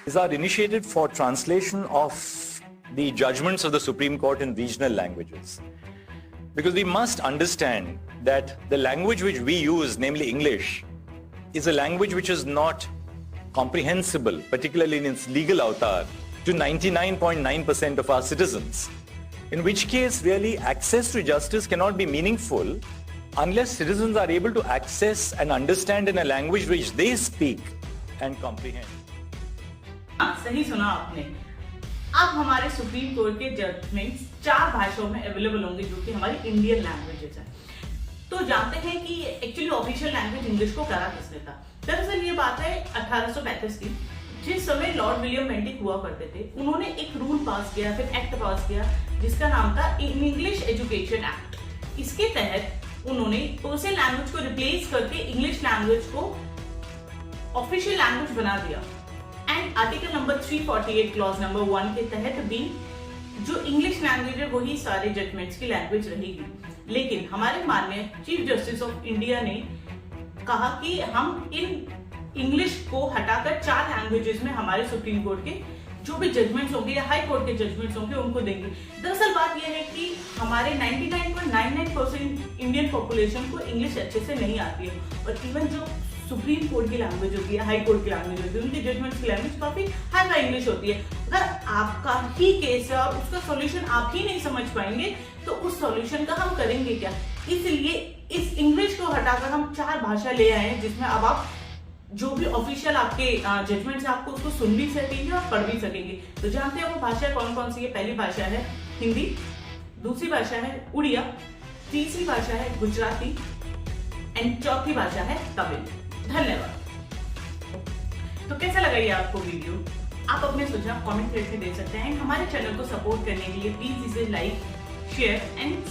is our initiative for translation of the judgments of the Supreme Court in regional languages. Because we must understand that the language which we use, namely English, is a language which is not comprehensible, particularly in its legal avatar, to 99.9% of our citizens. In which case, really, access to justice cannot be meaningful unless citizens are able to access and understand in a language which they speak and comprehend. सही सुना आपने। अब हमारे supreme court के judgements 4 भाषाओं में available होंगे, जो कि हमारी इंडियन लैंग्वेजेस है। तो जानते हैं कि एक्चुअली ऑफिशियल लैंग्वेज इंग्लिश को करा किसने था। दरअसल ये बात है 1835 की, जिस समय लॉर्ड विलियम बेंटिक हुआ करते थे। उन्होंने एक रूल पास किया, फिर एक्ट पास किया, जिसका नाम था इंग्लिश एजुकेशन एक्ट। इसके तहत उन्होंने पर्शियन लैंग्वेज को रिप्लेस करके इंग्लिश लैंग्वेज को ऑफिशियल लैंग्वेज बना दिया। And article number 348 clause number 1 के तहत भी जो इंग्लिश लैंग्वेज है वही सारे जजमेंट्स की लैंग्वेज रहेगी। लेकिन हमारे माननीय चीफ जस्टिस ऑफ इंडिया ने कहा कि हम इन इंग्लिश को हटाकर 4 लैंग्वेजेस में हमारे सुप्रीम कोर्ट के जो भी जजमेंट्स होंगे या हाई कोर्ट के जजमेंट्स होंगे उनको देंगे। दरअसल बात यह है कि हमारे 99.99% इंडियन पॉपुलेशन को इंग्लिश अच्छे से नहीं आती है, और इवन जो सुप्रीम कोर्ट की लैंग्वेज होती है, हाई कोर्ट की लैंग्वेज होती है, उनकी जजमेंट्स की लैंग्वेज काफी हाई इंग्लिश होती है। अगर आपका ही केस है और उसका सॉल्यूशन आप ही नहीं समझ पाएंगे तो उस सॉल्यूशन का हम करेंगे क्या। इसलिए इस इंग्लिश को हटाकर हम 4 भाषा ले आए हैं, जिसमें अब आप जो भी ऑफिशियल आपके जजमेंट्स है आपको उसको सुन भी सकेंगे और पढ़ भी सकेंगे। तो जानते हैं वो भाषा कौन कौन सी है। पहली भाषा है हिंदी, दूसरी भाषा है उड़िया, तीसरी भाषा है गुजराती एंड चौथी भाषा है तमिल। धन्यवाद। तो कैसा लगा ये आपको वीडियो? आप अपने सुझाव कमेंट करके दे सकते हैं। हमारे चैनल को सपोर्ट करने के लिए प्लीज इसे लाइक, शेयर एंड